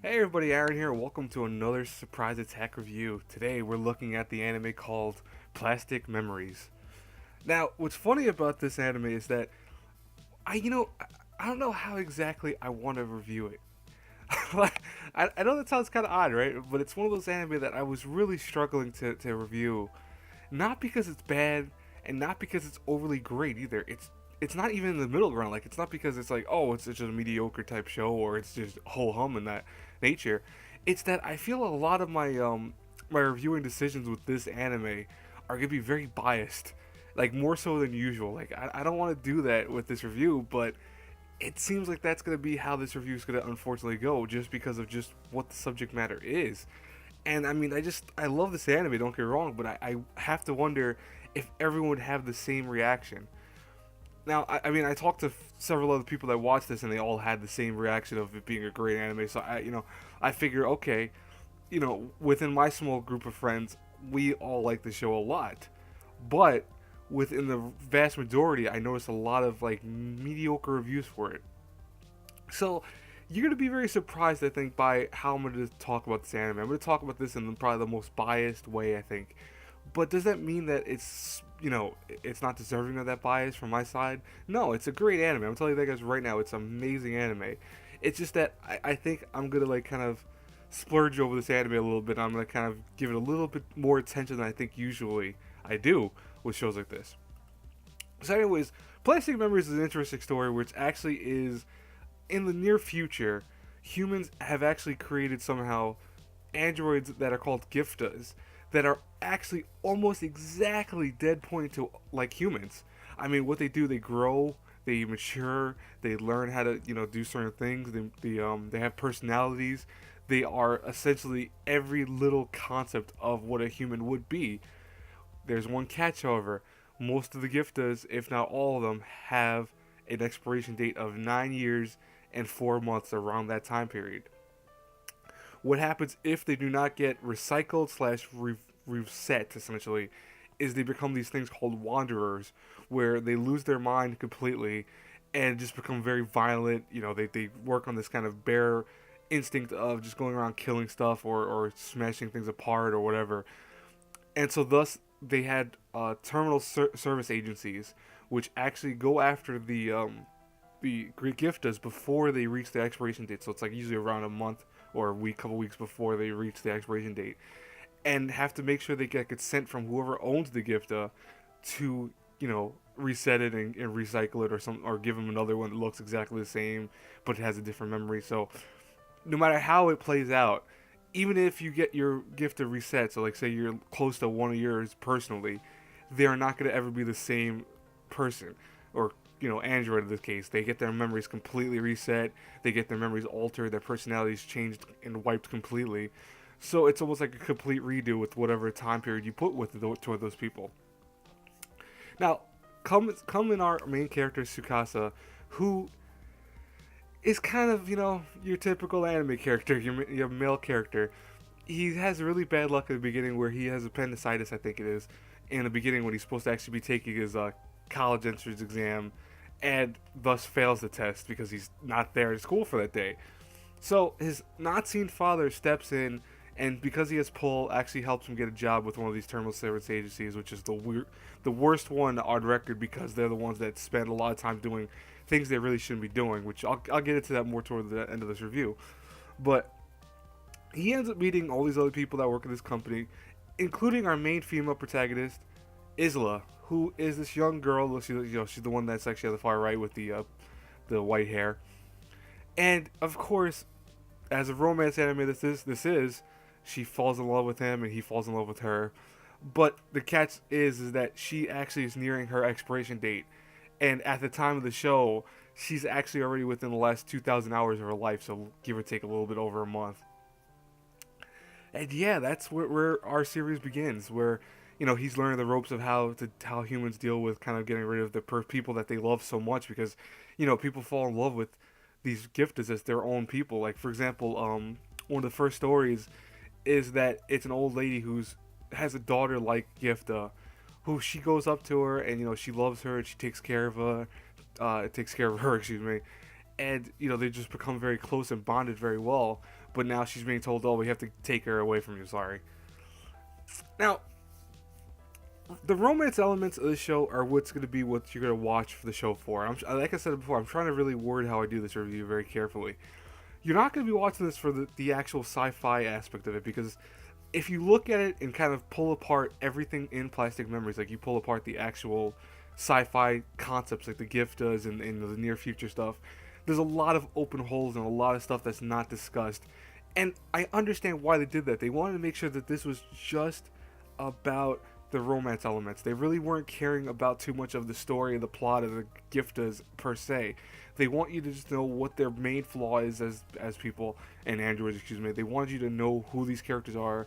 Hey everybody, Aaron here. Welcome to another surprise attack review. Today we're looking at the anime called Plastic Memories. Now, what's funny about this anime is that I don't know how exactly I want to review it. I know that sounds kind of odd, right? But it's one of those anime that I was really struggling to review. Not because it's bad, and not because it's overly great either. It's not even in the middle ground. Like it's not because it's like, oh, it's just a mediocre type show or it's just ho hum in that nature. It's that I feel a lot of my reviewing decisions with this anime are gonna be very biased, like more so than usual. Like I don't want to do that with this review, but it seems like that's gonna be how this review is gonna unfortunately go, just because of just what the subject matter is. And I mean, I love this anime. Don't get me wrong, but I have to wonder if everyone would have the same reaction. Now, I mean, I talked to several other people that watched this, and they all had the same reaction of it being a great anime. So I figure, okay, within my small group of friends, we all like the show a lot, but within the vast majority, I noticed a lot of like mediocre reviews for it. So you're gonna be very surprised, I think, by how I'm gonna talk about this anime. I'm gonna talk about this in probably the most biased way, I think. But does that mean that it's not deserving of that bias from my side? No, it's a great anime. I'm telling you that guys right now, it's amazing anime. It's just that I think I'm gonna like kind of splurge over this anime a little bit. I'm gonna kind of give it a little bit more attention than I think usually I do with shows like this. So, anyways, Plastic Memories is an interesting story, which actually is in the near future, humans have actually created somehow androids that are called Giftas that are actually almost exactly dead point to like humans. I mean, what they do, they grow, they mature, they learn how to do certain things. They have personalities. They are essentially every little concept of what a human would be. There's one catch, however. Most of the Giftas, if not all of them, have an expiration date of 9 years and 4 months around that time period. What happens if they do not get recycled slash reset essentially is they become these things called wanderers, where they lose their mind completely and just become very violent. They work on this kind of bare instinct of just going around killing stuff or smashing things apart or whatever. And so thus they had terminal service agencies which actually go after the Greek Giftas before they reach the expiration date. So it's like usually around a month or a week, couple weeks before they reach the expiration date, and have to make sure they get consent from whoever owns the Gifta to reset it and recycle it or give them another one that looks exactly the same but it has a different memory. So no matter how it plays out, even if you get your gift to reset, so like say you're close to one of yours personally, they are not going to ever be the same person or Android in this case. They get their memories completely reset. They get their memories altered. Their personalities changed and wiped completely. So it's almost like a complete redo with whatever time period you put with toward those people. Now, come in our main character Sukasa, who is kind of your typical anime character, your male character. He has really bad luck at the beginning where he has appendicitis, I think it is, in the beginning when he's supposed to actually be taking his college entrance exam, and thus fails the test because he's not there at school for that day. So his not seen father steps in, and because he has pull, actually helps him get a job with one of these terminal service agencies, which is the worst one on record because they're the ones that spend a lot of time doing things they really shouldn't be doing. Which I'll get into that more toward the end of this review. But he ends up meeting all these other people that work at this company, including our main female protagonist, Isla, who is this young girl. She's the one that's actually on the far right with the white hair. And of course, as a romance anime this is, she falls in love with him and he falls in love with her. But the catch is that she actually is nearing her expiration date, and at the time of the show, she's actually already within the last 2,000 hours of her life, so give or take a little bit over a month. And yeah, that's where our series begins, where he's learning the ropes of how humans deal with kind of getting rid of the people that they love so much, because people fall in love with these gifters as their own people. Like for example, one of the first stories is that it's an old lady who's has a daughter like Gifta, who she goes up to her and she loves her and she takes care of her, excuse me, and they just become very close and bonded very well. but now she's being told, "Oh, we have to take her away from you." Sorry. Now, the romance elements of the show are what's going to be what you're going to watch for the show for. Like I said before, I'm trying to really word how I do this review very carefully. You're not going to be watching this for the actual sci-fi aspect of it, because if you look at it and kind of pull apart everything in Plastic Memories, like you pull apart the actual sci-fi concepts like the gift does and the near future stuff, there's a lot of open holes and a lot of stuff that's not discussed. And I understand why they did that. They wanted to make sure that this was just about the romance elements. They really weren't caring about too much of the story, the plot of the Giftas per se. They want you to just know what their main flaw is as people and androids. Excuse me. They wanted you to know who these characters are,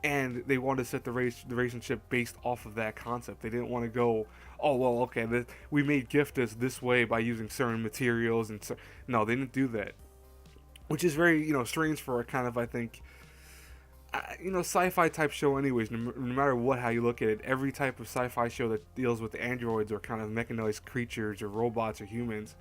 and they wanted to set the relationship based off of that concept. They didn't want to go, oh well, okay, we made Giftas this way by using certain materials and no, they didn't do that, which is very strange for a kind of, I think, sci-fi type show anyways. No matter what, how you look at it, every type of sci-fi show that deals with androids or kind of mechanized creatures or robots or humans,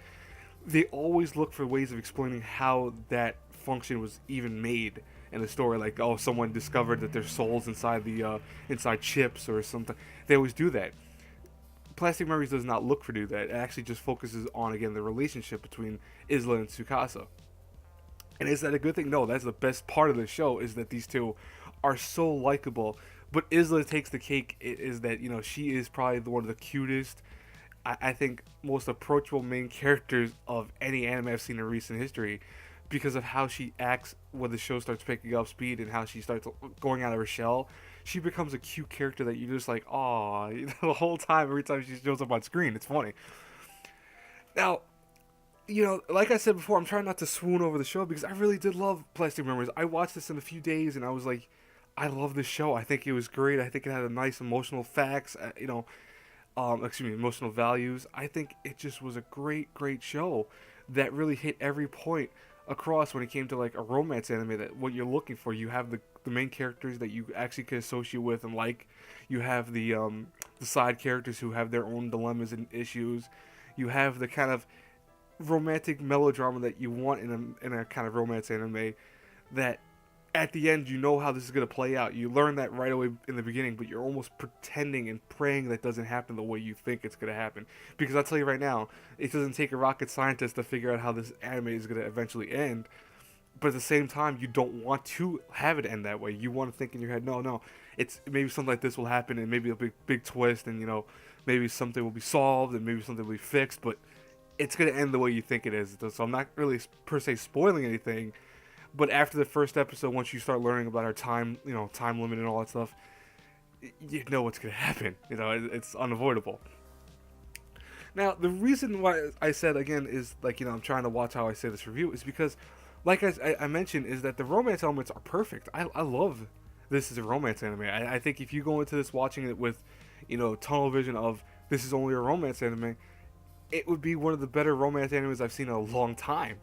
they always look for ways of explaining how that function was even made in the story. Like, oh, someone discovered that there's souls inside the inside chips or something. They always do that. Plastic Memories does not look for do that. It actually just focuses on, again, the relationship between Isla and Tsukasa. And is that a good thing? No, that's the best part of the show, is that these two are so likable. But Isla takes the cake, is that, she is probably one of the cutest, I think, most approachable main characters of any anime I've seen in recent history, because of how she acts when the show starts picking up speed and how she starts going out of her shell. She becomes a cute character that you're just like, aw, the whole time, every time she shows up on screen. It's funny. Now, like I said before, I'm trying not to swoon over the show because I really did love Plastic Memories. I watched this in a few days and I was like, I love this show. I think it was great. I think it had a nice emotional facts, emotional values. I think it just was a great, great show that really hit every point across when it came to like a romance anime, that what you're looking for. You have the main characters that you actually can associate with and like. You have the side characters who have their own dilemmas and issues. You have the kind of romantic melodrama that you want in a kind of romance anime, that at the end you know how this is going to play out. You learn that right away in the beginning, but you're almost pretending and praying that doesn't happen the way you think it's going to happen. Because I'll tell you right now, it doesn't take a rocket scientist to figure out how this anime is going to eventually end. But at the same time, you don't want to have it end that way. You want to think in your head, no, it's maybe something like this will happen, and maybe a big twist, and maybe something will be solved, and maybe something will be fixed, but it's going to end the way you think it is. So I'm not really per se spoiling anything, but after the first episode, once you start learning about our time, time limit and all that stuff, you know what's going to happen. It's unavoidable. Now, the reason why I said, again, is like, I'm trying to watch how I say this review, is because, like I mentioned, is that the romance elements are perfect. I love this as a romance anime. I think if you go into this watching it with, tunnel vision of this is only a romance anime, it would be one of the better romance animes I've seen in a long time.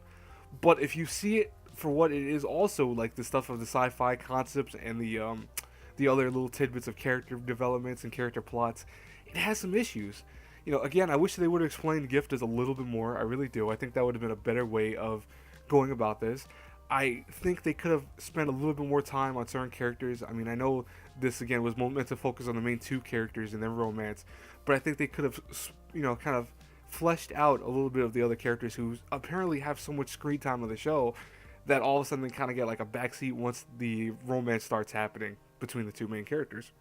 But if you see it for what it is, also like the stuff of the sci-fi concepts and the other little tidbits of character developments and character plots, it has some issues. Again, I wish they would have explained Giftas a little bit more. I really do. I think that would have been a better way of going about this. I think they could have spent a little bit more time on certain characters. I mean, I know this again was meant to focus on the main two characters and their romance, but I think they could have, kind of fleshed out a little bit of the other characters who apparently have so much screen time on the show that all of a sudden they kind of get like a backseat once the romance starts happening between the two main characters.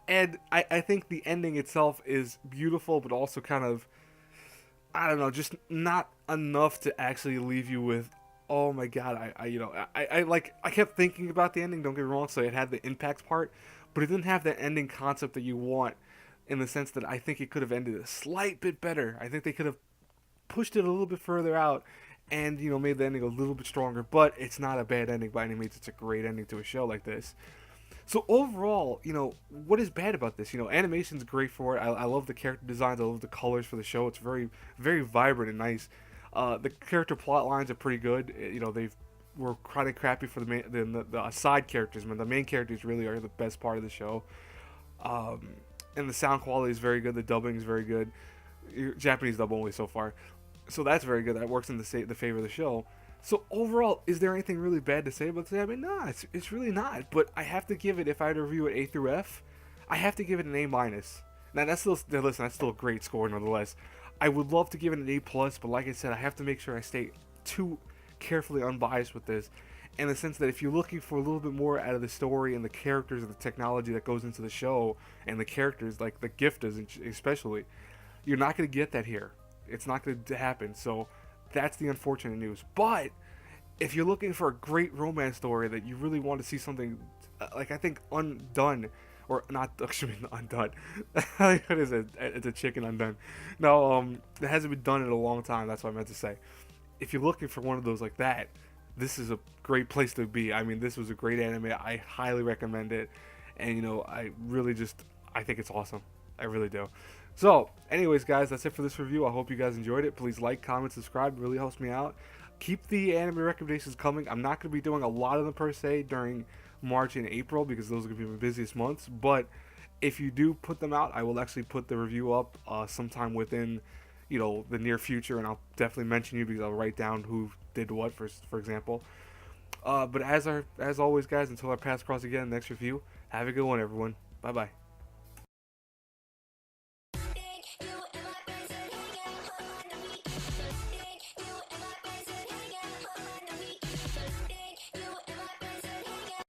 And I think the ending itself is beautiful, but also kind of, I don't know, just not enough to actually leave you with, oh my god, I kept thinking about the ending, don't get me wrong, so it had the impact part, but it didn't have that ending concept that you want, in the sense that I think it could have ended a slight bit better. I think they could have pushed it a little bit further out and, made the ending a little bit stronger, but it's not a bad ending by any means. It's a great ending to a show like this. So overall, what is bad about this? Animation's great for it. I love the character designs. I love the colors for the show. It's very, very vibrant and nice. The character plot lines are pretty good. They were kind of crappy for the side characters, but the main characters really are the best part of the show. And the sound quality is very good. The dubbing is very good. Japanese dub only so far, so that's very good. That works in the favor of the show. So overall, is there anything really bad to say about this anime? Nah, it's really not. But I have to give it, if I had to review it A through F, I have to give it an A minus. Now that's still, now listen, that's still a great score nonetheless. I would love to give it an A plus, but like I said, I have to make sure I stay too carefully unbiased with this, in the sense that if you're looking for a little bit more out of the story and the characters and the technology that goes into the show and the characters, like the gifters especially, you're not going to get that here. It's not going to happen. So that's the unfortunate news. But if you're looking for a great romance story that you really want to see something like, I think Undone, or not, actually Undone. What is it? It's a chicken undone. No, it hasn't been done in a long time. That's what I meant to say. If you're looking for one of those like that, this is a great place to be. I mean, this was a great anime. I highly recommend it, and I really just, I think it's awesome. I really do. So, anyways, guys, that's it for this review. I hope you guys enjoyed it. Please like, comment, subscribe. It really helps me out. Keep the anime recommendations coming. I'm not going to be doing a lot of them per se during March and April because those are going to be my busiest months. But if you do put them out, I will actually put the review up sometime within, the near future, and I'll definitely mention you because I'll write down who did what, for example. But as always, guys, until our paths cross again, next review, have a good one, everyone. Bye bye.